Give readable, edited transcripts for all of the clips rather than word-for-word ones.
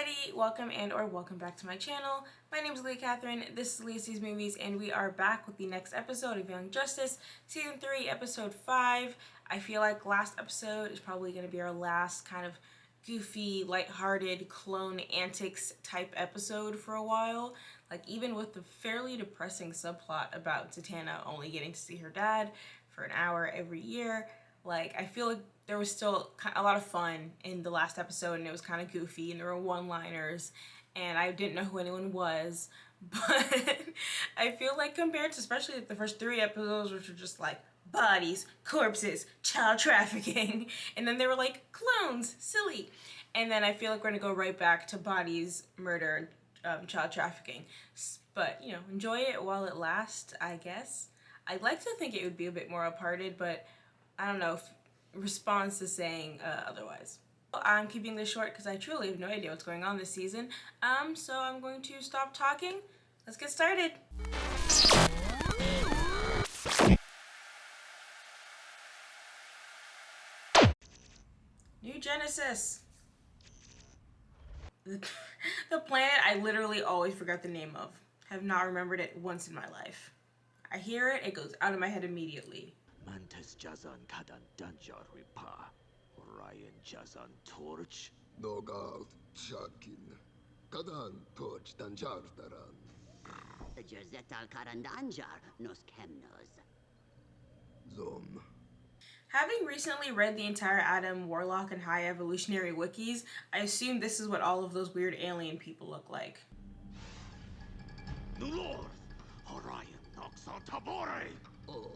everybody, welcome back to my channel. My name is Leah Catherine, this is Leah Sees Movies, and we are back with the next episode of Young Justice, Season 3, Episode 5. I feel like last episode is probably going to be our last kind of goofy, lighthearted, clone antics type episode for a while. Like, even with the fairly depressing subplot about Zatanna only getting to see her dad for an hour every year, like, I feel like there was still a lot of fun in the last episode, and it was kind of goofy, and there were one-liners, and I didn't know who anyone was, but I feel like compared to especially like the first 3 episodes, which were just like bodies, corpses, child trafficking, and then they were like clones, silly, and then I feel like we're gonna go right back to bodies, murder, child trafficking, but you know, enjoy it while it lasts, I guess. I'd like to think it would be a bit more uparted, but I don't know if response is saying otherwise. I'm keeping this short because I truly have no idea what's going on this season. So I'm going to stop talking. Let's get started. New Genesys. The planet I literally always forgot the name of. Have not remembered it once in my life. I hear it, it goes out of my head immediately. Mantis Jazan Kadan Danjar Ripa, Orion Jazan Torch, Nogal Chakin, Kadan Torch Danjar Daran. Jerzetal Karandanjar nos Kemnos. Zom. Having recently read the entire Adam, Warlock, and High Evolutionary wikis, I assume this is what all of those weird alien people look like. Nulor, Orion Noxon Tabore. Oh.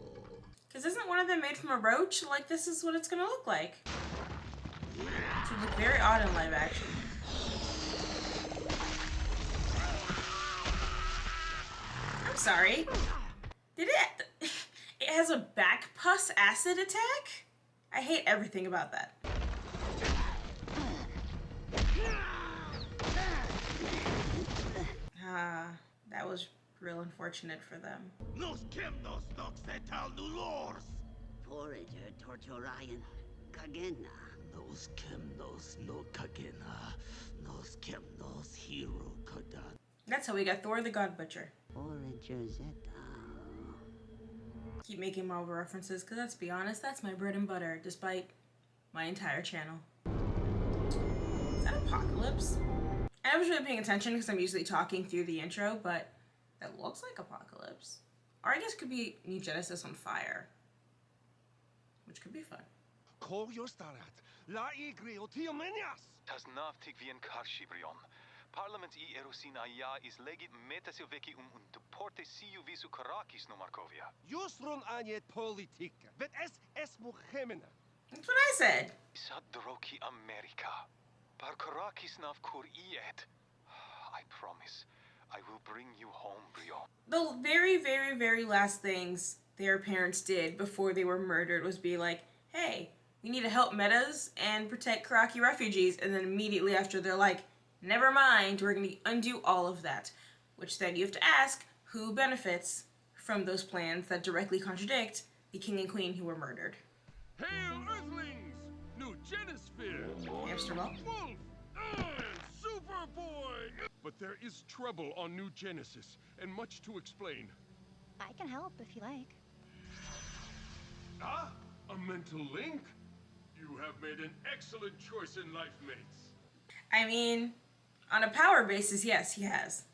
Because isn't one of them made from a roach? Like, this is what it's gonna look like. It would look very odd in live action. I'm sorry. Did it? It has a back pus acid attack? I hate everything about that. That was real unfortunate for them. Nos Kemnos Noxetal Nulors. Forager Tortorion Kagena. Nos Kemnos no Kagena, Nos Kemnos Hero Kadan. That's how we got Thor the God Butcher. Forager Zeta. Keep making Marvel references, because let's be honest, that's my bread and butter, despite my entire channel. Is that Apocalypse? I was really paying attention because I'm usually talking through the intro, but that looks like Apocalypse. Or I guess it could be New Genesis on fire, which could be fun. Call your starat. La igrio tiomenias. Tas naftig vi en karshibrion. Parliament I erosin aya is legit metasilveki deporte siu visu karakis no Markovia. Jusron anet politica. Vet es muhemena. That's what I said. Sad droki America. Par karakis nav kur iet. I promise, I will bring you home, Brion. The very, very, very last things their parents did before they were murdered was be like, hey, we need to help metas and protect Karaki refugees, and then immediately after they're like, never mind, we're going to undo all of that. Which then you have to ask, who benefits from those plans that directly contradict the king and queen who were murdered? Hail Earthlings! New Genosphere! Hamster Wolf? Wolf! And Superboy! But there is trouble on New Genesis, and much to explain. I can help if you like. Ah, a mental link? You have made an excellent choice in life, mates. I mean, on a power basis, yes, he has.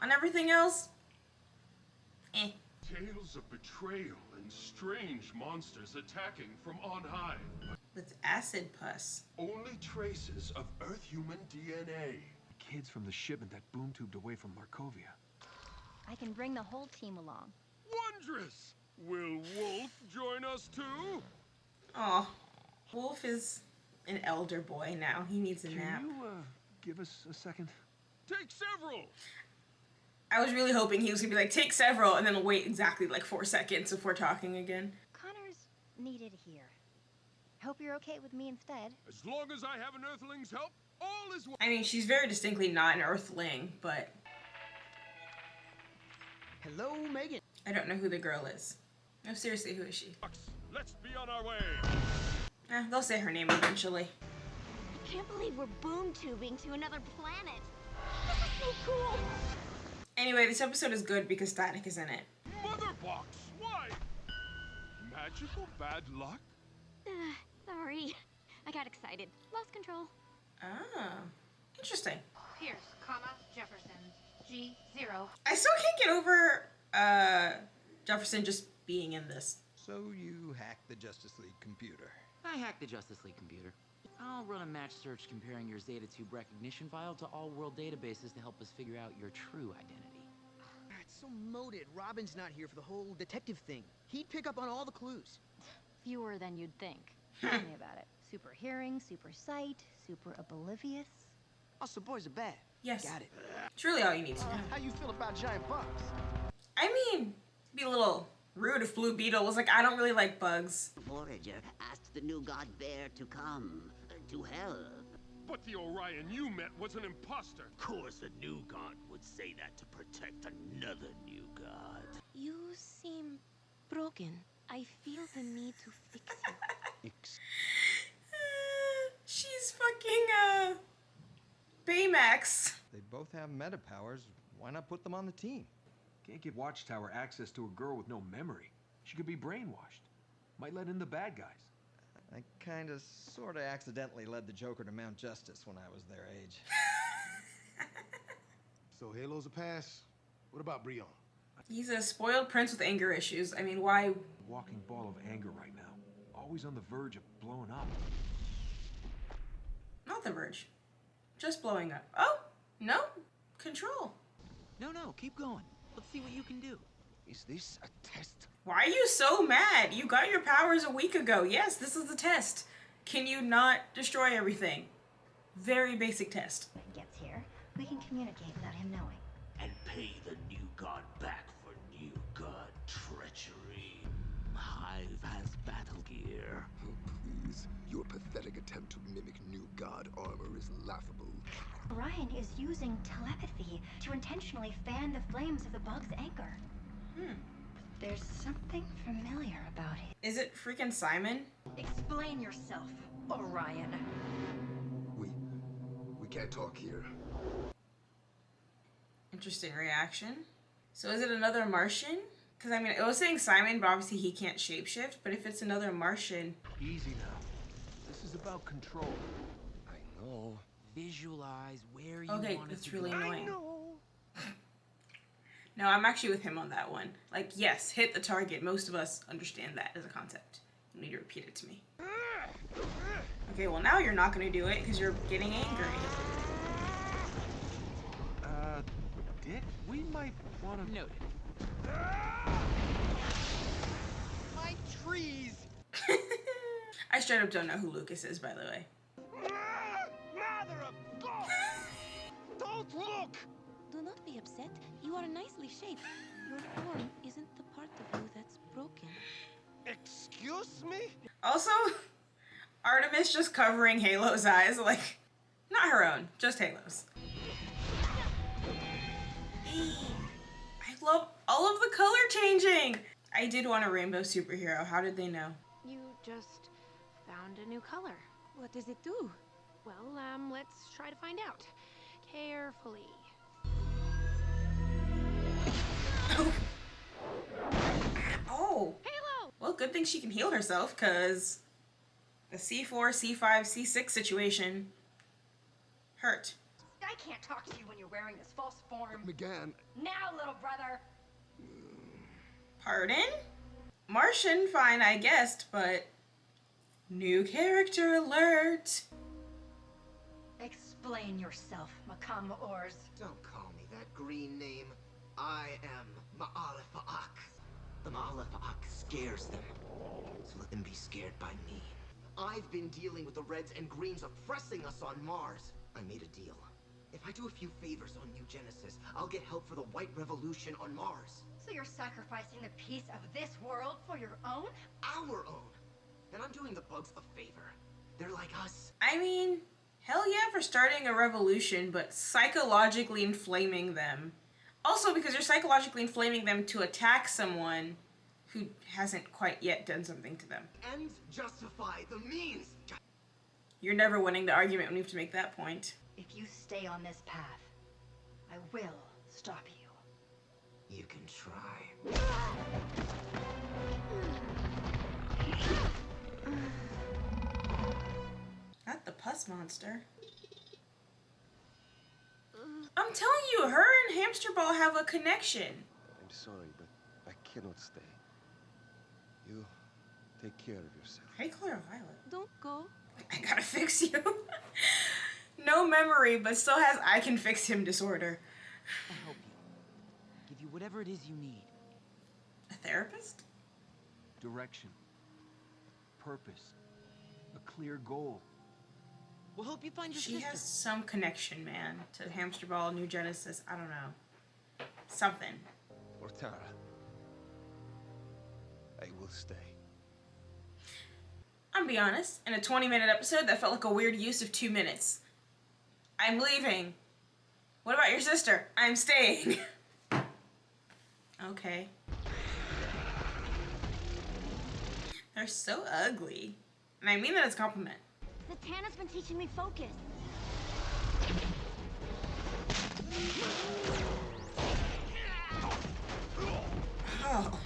On everything else, eh. Tales of betrayal and strange monsters attacking from on high. With acid pus. Only traces of Earth-human DNA. Kids from the shipment that boom tubed away from Markovia. I can bring the whole team along. Wondrous! Will Wolf join us too? Aw, Wolf is an elder boy now. He needs a nap. Can you, give us a second? Take several! I was really hoping he was gonna be like, take several, and then wait exactly like 4 seconds before talking again. Connor's needed here. Hope you're okay with me instead. As long as I have an Earthling's help, all is well. I mean, she's very distinctly not an Earthling, but... Hello, Megan. I don't know who the girl is. No, seriously, who is she? Let's be on our way. They'll say her name eventually. Can't believe we're boom tubing to another planet. This is so cool. Anyway, this episode is good because Static is in it. Mother box, why? Magical bad luck? Sorry. I got excited. Lost control. Ah, interesting. Pierce, comma, Jefferson. G0. I still can't get over Jefferson just being in this. So you hacked the Justice League computer. I hacked the Justice League computer. I'll run a match search comparing your Zeta-Tube recognition file to all world databases to help us figure out your true identity. It's so moted. Robin's not here for the whole detective thing. He'd pick up on all the clues. Fewer than you'd think. Tell me about it. Super hearing, super sight, super oblivious. Oh, so boys are bad. Yes. Got it. It's really all you need to know. How you feel about giant bugs? I mean, be a little rude if Blue Beetle was like, I don't really like bugs. Forager asked the new god Bear to come to help. But the Orion you met was an imposter. Of course, a new god would say that to protect another new god. You seem broken. I feel the need to fix you. She's fucking, Baymax. They both have meta powers. Why not put them on the team? Can't give Watchtower access to a girl with no memory. She could be brainwashed. Might let in the bad guys. I kinda, sorta accidentally led the Joker to Mount Justice when I was their age. So Halo's a pass? What about Brion? He's a spoiled prince with anger issues. I mean, why? Walking ball of anger right now. Always on the verge of blowing up. Not the verge. Just blowing up. Oh, no. Control. No, keep going. Let's see what you can do. Is this a test? Why are you so mad? You got your powers a week ago. Yes, this is the test. Can you not destroy everything? Very basic test. When he gets here, we can communicate without him knowing. And pay the new god back for new god treachery. Hive has battle gear. Oh, please. Your pathetic attempt to mimic new god armor is laughable. Orion is using telepathy to intentionally fan the flames of the bug's anger. There's something familiar about it. Is it freaking Simon? Explain yourself, Orion. We can't talk here. Interesting reaction. So is it another Martian? Because, I mean, it was saying Simon, but obviously he can't shapeshift. But if it's another Martian... Easy now. This is about control. I know. Visualize where you Okay, want it that's to really go. annoying. No, I'm actually with him on that one. Like, yes, hit the target. Most of us understand that as a concept. You need to repeat it to me. Okay, well now you're not going to do it because you're getting angry. Dick, we might want to... Noted. My trees! I straight up don't know who Lucas is, by the way. Mother of God! Don't look! Do not be upset. You are nicely shaped. Your form isn't the part of you that's broken. Excuse me? Also, Artemis just covering Halo's eyes, like, not her own, just Halo's. I love all of the color changing. I did want a rainbow superhero. How did they know? You just found a new color. What does it do? Well, let's try to find out. Carefully. Oh. Halo! Well, good thing she can heal herself, because the C4, C5, C6 situation hurt. I can't talk to you when you're wearing this false form. McGann. Now, little brother! Pardon? Martian, fine, I guessed, but new character alert. Explain yourself, Makam Ors. Don't call me that green name. I am Ma'alefa'ak. The Ma'alefa'ak scares them. So let them be scared by me. I've been dealing with the Reds and Greens oppressing us on Mars. I made a deal. If I do a few favors on New Genesis, I'll get help for the White Revolution on Mars. So you're sacrificing the peace of this world for your own? Our own. And I'm doing the bugs a favor. They're like us. I mean, hell yeah for starting a revolution, but psychologically inflaming them. Also because you're psychologically inflaming them to attack someone who hasn't quite yet done something to them. Ends justify the means. You're never winning the argument when you have to make that point. If you stay on this path, I will stop you. You can try. Not the pus monster. I'm telling you, her and Hamster Ball have a connection. I'm sorry, but I cannot stay. You take care of yourself. How do you call her Violet? Don't go. I gotta fix you. No memory, but still has I can fix him disorder. I'll help you. Give you whatever it is you need. A therapist? Direction. Purpose. A clear goal. We'll help you find your She sister. has some connection, man, to Hamster Ball, New Genesis. I don't know. Something. For Tara, I will stay. I'm gonna be honest, in a 20-minute episode, that felt like a weird use of 2 minutes. I'm leaving. What about your sister? I'm staying. Okay. They're so ugly. And I mean that as a compliment. Zatanna's been teaching me focus. Oh.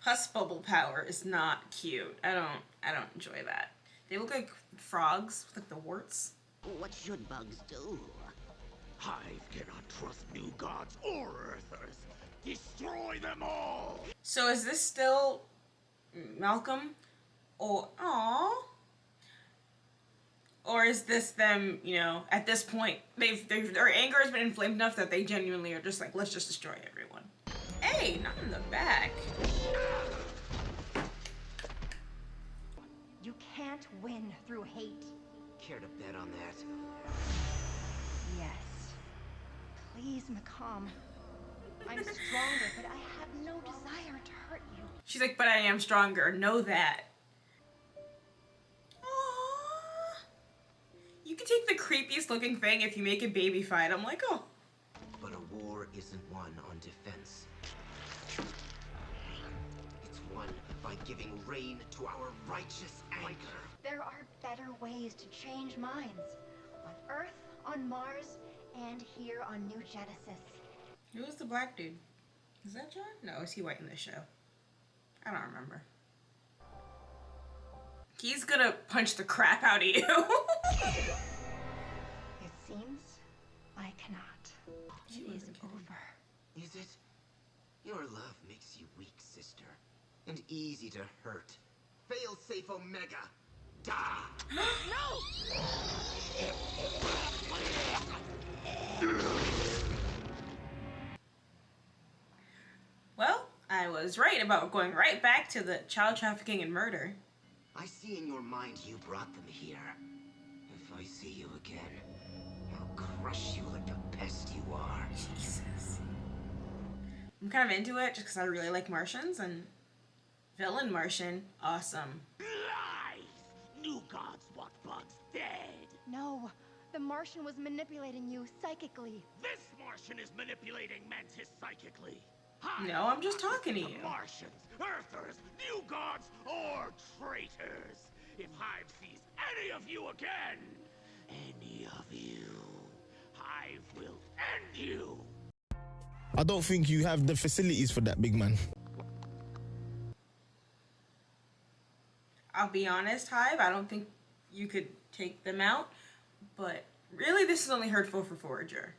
Pus bubble power is not cute. I don't enjoy that. They look like frogs with like the warts. What should bugs do? Hive cannot trust new gods or Earthers. Destroy them all! So is this still Malcolm? Or or is this them, you know, at this point, their anger has been inflamed enough that they genuinely are just like, let's just destroy everyone. Hey, not in the back. You can't win through hate. Care to bet on that? Yes. Please, Macomb. I'm stronger, but I have no desire to hurt you. She's like, but I am stronger. Know that. Aww. You can take the creepiest looking thing if you make a baby fight. I'm like, oh. But a war isn't won on defense. It's won by giving rein to our righteous anger. There are better ways to change minds. On Earth, on Mars, and here on New Genesys. Who was the black dude? Is that John? No, is he white in this show? I don't remember. He's gonna punch the crap out of you. It seems I cannot. It is over. Is it? Your love makes you weak, sister. And easy to hurt. Fail-safe Omega. Da! No! Well, I was right about going right back to the child trafficking and murder. I see in your mind you brought them here. If I see you again, I'll crush you like the pest you are. Jesus. I'm kind of into it just because I really like Martians, and villain Martian, awesome. Lies! New gods want bugs dead! No, the Martian was manipulating you psychically. This Martian is manipulating Mantis psychically. No, I'm just talking to you. Martians, Earthers, new gods, or traitors. If Hive sees any of you again, any of you, Hive will end you. I don't think you have the facilities for that, big man. I'll be honest, Hive, I don't think you could take them out, but really this is only hurtful for Forager.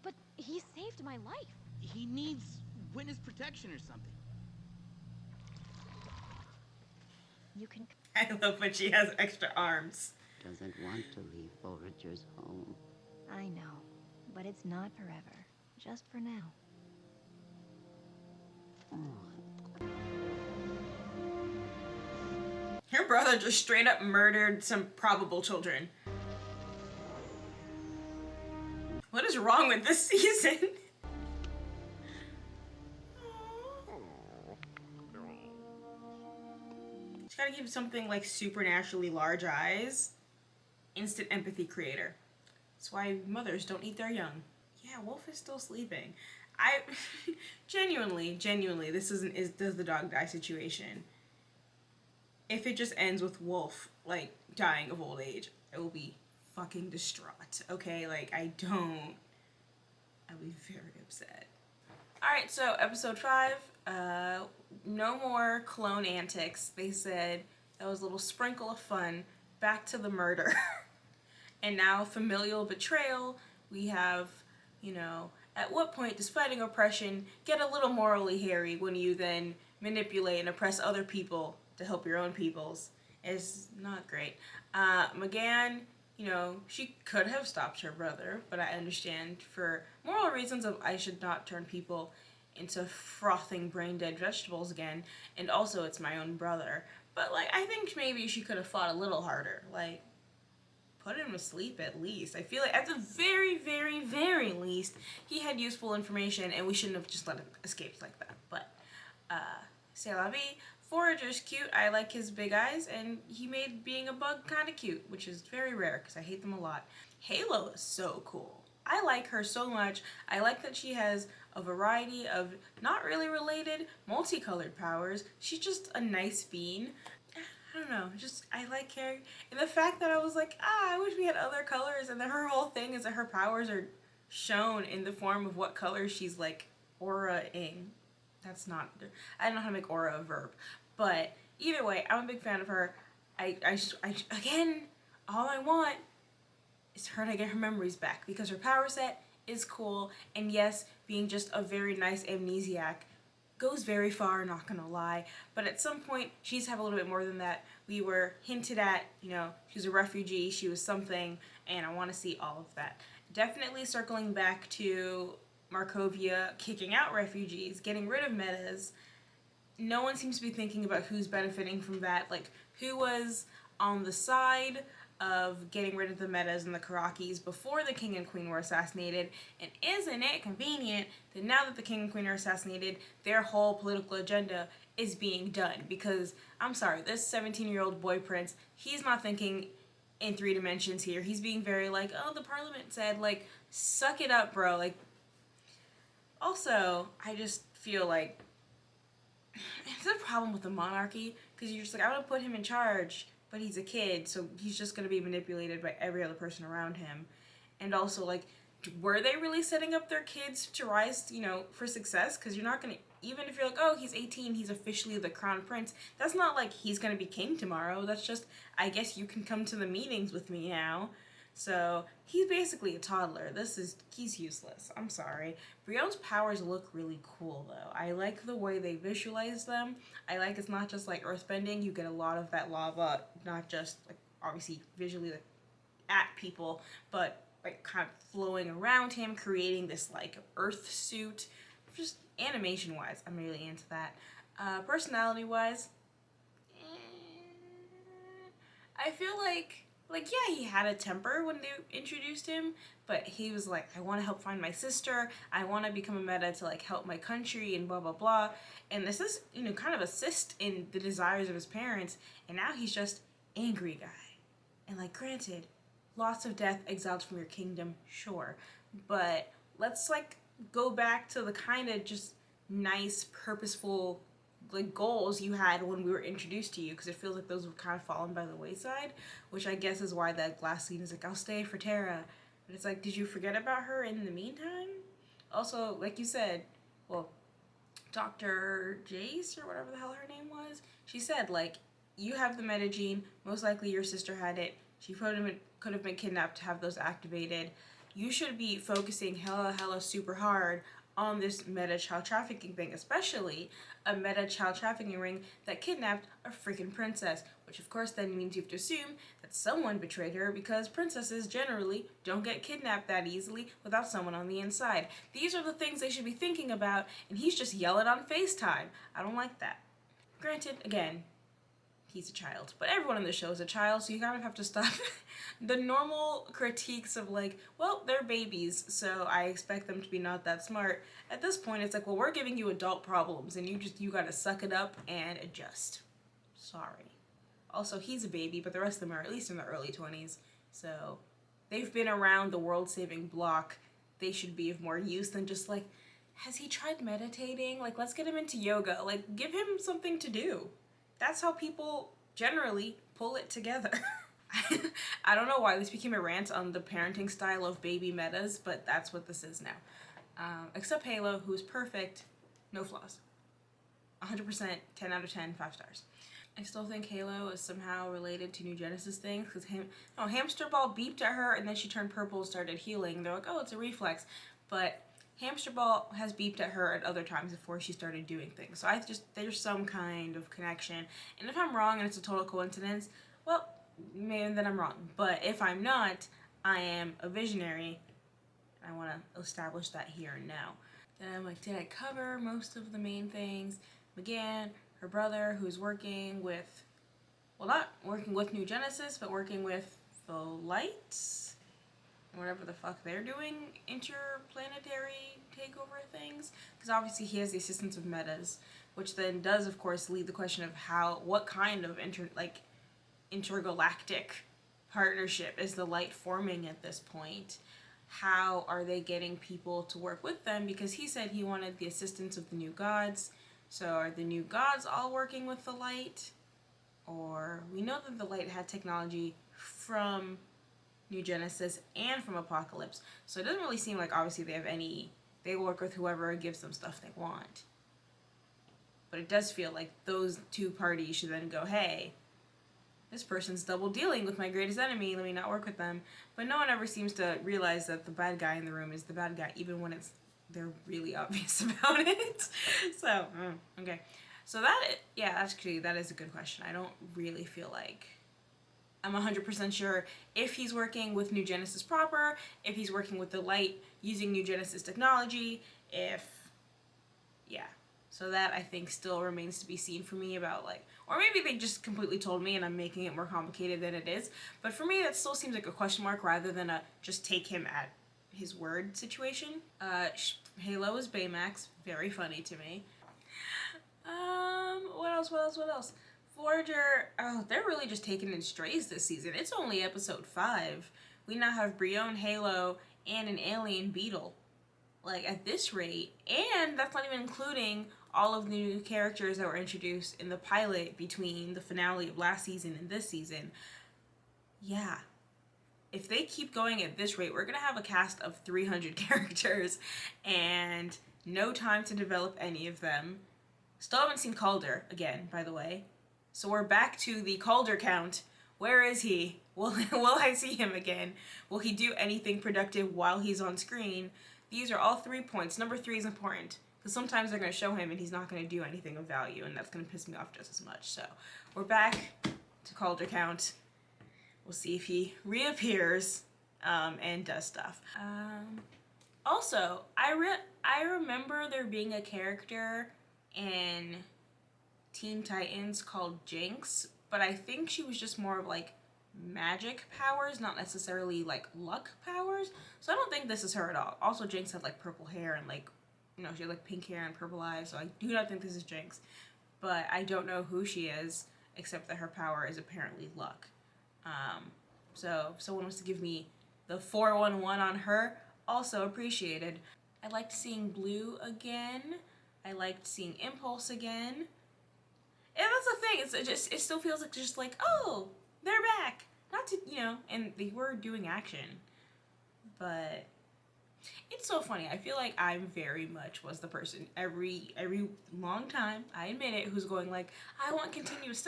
But he saved my life. He needs witness protection or something. You can... I love when she has extra arms. Doesn't want to leave Forager's home. I know, but it's not forever. Just for now. Her brother just straight up murdered some probable children. What is wrong with this season? She's gotta give something like supernaturally large eyes. Instant empathy creator. That's why mothers don't eat their young. Yeah, Wolf is still sleeping. I genuinely, this isn't does the dog die situation. If it just ends with Wolf like, dying of old age, I will be fucking distraught, okay? Like, I'll be very upset. Alright, so episode 5, no more clone antics. They said that was a little sprinkle of fun. Back to the murder. And now familial betrayal. We have, you know, at what point does fighting oppression get a little morally hairy when you then manipulate and oppress other people to help your own peoples? It's not great. McGann, you know, she could have stopped her brother, but I understand for moral reasons of I should not turn people into frothing brain-dead vegetables again, and also it's my own brother. But, like, I think maybe she could have fought a little harder. Like, put him to sleep at least. I feel like at the very, very, very least, he had useful information and we shouldn't have just let him escape like that. But, c'est la vie. Forager's cute. I like his big eyes, and he made being a bug kind of cute, which is very rare because I hate them a lot. Halo is so cool. I like her so much. I like that she has a variety of not really related, multicolored powers. She's just a nice being. I don't know, just, I like her. And the fact that I was like, I wish we had other colors, and then her whole thing is that her powers are shown in the form of what color she's, like, aura-ing. That's not, I don't know how to make aura a verb. But either way, I'm a big fan of her. Again, all I want is her to get her memories back, because her power set is cool, and yes, being just a very nice amnesiac goes very far, not gonna lie, but at some point, she's have a little bit more than that. We were hinted at, you know, she was a refugee, she was something, and I want to see all of that. Definitely circling back to Markovia kicking out refugees, getting rid of metas. No one seems to be thinking about who's benefiting from that, like, who was on the side of getting rid of the metas and the Karakis before the king and queen were assassinated, and isn't it convenient that now that the king and queen are assassinated, their whole political agenda is being done? Because, I'm sorry, this 17-year-old boy prince, he's not thinking in 3 dimensions here. He's being very like, oh, the parliament said, like, suck it up, bro. Like, also, I just feel like it's a problem with the monarchy, because you're just like, I want to put him in charge, but he's a kid, so he's just going to be manipulated by every other person around him. And also, like, were they really setting up their kids to rise, you know, for success? Because you're not going to, even if you're like, oh, he's 18, he's officially the crown prince, that's not like he's going to be king tomorrow. That's just, I guess you can come to the meetings with me now. So, he's basically a toddler. He's useless. I'm sorry. Brionne's powers look really cool, though. I like the way they visualize them. I like it's not just like earthbending. You get a lot of that lava, not just, like, obviously visually like, at people, but like kind of flowing around him, creating this like earth suit. Just animation-wise, I'm really into that. Personality-wise, I feel like, yeah, he had a temper when they introduced him, but he was like, I want to help find my sister, I want to become a meta to, like, help my country, and blah, blah, blah. And this is, you know, kind of assist in the desires of his parents, and now he's just angry guy. And, like, granted, lots of death, exiled from your kingdom, sure. But let's, like, go back to the kind of just nice, purposeful, like, goals you had when we were introduced to you, because it feels like those have kind of fallen by the wayside, which I guess is why that last scene is like, I'll stay for Terra. But it's like, did you forget about her in the meantime? Also, like you said, well, Dr. Jace, or whatever the hell her name was, she said, like, you have the meta gene, most likely your sister had it, she could have been kidnapped to have those activated. You should be focusing hella super hard on this meta child trafficking thing, especially a meta child trafficking ring that kidnapped a freaking princess, which of course then means you have to assume that someone betrayed her, because princesses generally don't get kidnapped that easily without someone on the inside. These are the things they should be thinking about, and he's just yelling on FaceTime. I don't like that. Granted, again, he's a child, but everyone in the show is a child, so you kind of have to stop the normal critiques of like, well, they're babies, so I expect them to be not that smart. At this point, it's like, well, we're giving you adult problems, and you gotta suck it up and adjust. Sorry. Also, he's a baby, but the rest of them are at least in their early 20s, so they've been around the world-saving block. They should be of more use than just like, has he tried meditating? Like, let's get him into yoga. Like, give him something to do. That's how people generally pull it together. I don't know why this became a rant on the parenting style of baby metas, but that's what this is now. Except Halo, who's perfect, no flaws. 100%, 10 out of 10, 5 stars. I still think Halo is somehow related to New Genesis things, because Hamster Ball beeped at her and then she turned purple and started healing. They're like, oh, it's a reflex. But Hamster Ball has beeped at her at other times before she started doing things. So there's some kind of connection. And if I'm wrong and it's a total coincidence, well, maybe then I'm wrong. But if I'm not, I am a visionary. I want to establish that here and now. Then I'm like, did I cover most of the main things? McGann, her brother, who's working with, well, not working with New Genesis, but working with the Lights, whatever the fuck they're doing, interplanetary takeover things. Because obviously he has the assistance of metas, which then does, of course, lead the question of what kind of intergalactic partnership is the Light forming at this point? How are they getting people to work with them? Because he said he wanted the assistance of the new gods. So are the new gods all working with the Light? Or we know that the Light had technology from New Genesis and from Apocalypse. So it doesn't really seem like obviously they work with whoever gives them stuff they want. But it does feel like those two parties should then go, hey, this person's double dealing with my greatest enemy, let me not work with them. But no one ever seems to realize that the bad guy in the room is the bad guy, even when they're really obvious about it. So, okay. So that is a good question. I don't really feel like I'm 100% sure if he's working with New Genesis proper, if he's working with the Light using New Genesis technology, So that, I think, still remains to be seen for me about, or maybe they just completely told me and I'm making it more complicated than it is. But for me, that still seems like a question mark rather than a just take him at his word situation. Halo is Baymax. Very funny to me. What else? Forager, they're really just taking in strays this season. It's only episode 5. We now have Brion, Halo, and an alien beetle. At this rate. And that's not even including all of the new characters that were introduced in the pilot between the finale of last season and this season. Yeah. If they keep going at this rate, we're going to have a cast of 300 characters and no time to develop any of them. Still haven't seen Kaldur again, by the way. So we're back to the Kaldur Count. Where is he? Will I see him again? Will he do anything productive while he's on screen? These are all 3 points. Number 3 is important because sometimes they're going to show him and he's not going to do anything of value, and that's going to piss me off just as much. So we're back to Kaldur Count. We'll see if he reappears and does stuff. Also, I remember there being a character in Teen Titans called Jinx, but I think she was just more of magic powers, not necessarily luck powers. So I don't think this is her at all. Also, Jinx had purple hair and she had pink hair and purple eyes, so I do not think this is Jinx. But I don't know who she is, except that her power is apparently luck. So if someone wants to give me the 411 on her, also appreciated. I liked seeing Blue again. I liked seeing Impulse again. And that's the thing, it still feels oh, they're back. Not to, and they were doing action. But it's so funny. I feel like I very much was the person every long time, I admit it, who's going I want continuous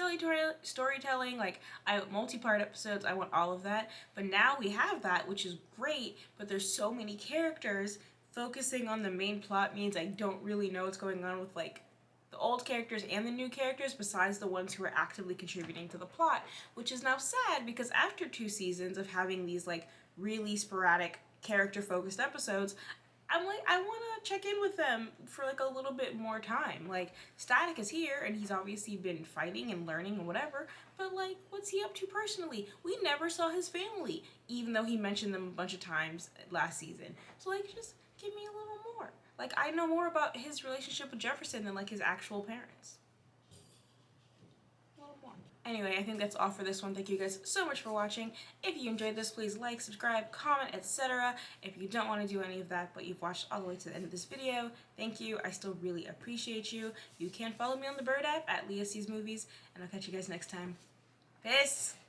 storytelling, I want multi-part episodes, I want all of that. But now we have that, which is great, but there's so many characters. Focusing on the main plot means I don't really know what's going on with the old characters and the new characters besides the ones who are actively contributing to the plot, which is now sad because after 2 seasons of having these really sporadic character focused episodes, I want to check in with them for a little bit more time. Static is here and he's obviously been fighting and learning and whatever, but what's he up to personally? We never saw his family, even though he mentioned them a bunch of times last season. So just give me a little more. I know more about his relationship with Jefferson than his actual parents. A little more. Anyway, I think that's all for this one. Thank you guys so much for watching. If you enjoyed this, please like, subscribe, comment, etc. If you don't want to do any of that, but you've watched all the way to the end of this video, thank you. I still really appreciate you. You can follow me on the Bird app at Leah Sees Movies, and I'll catch you guys next time. Peace.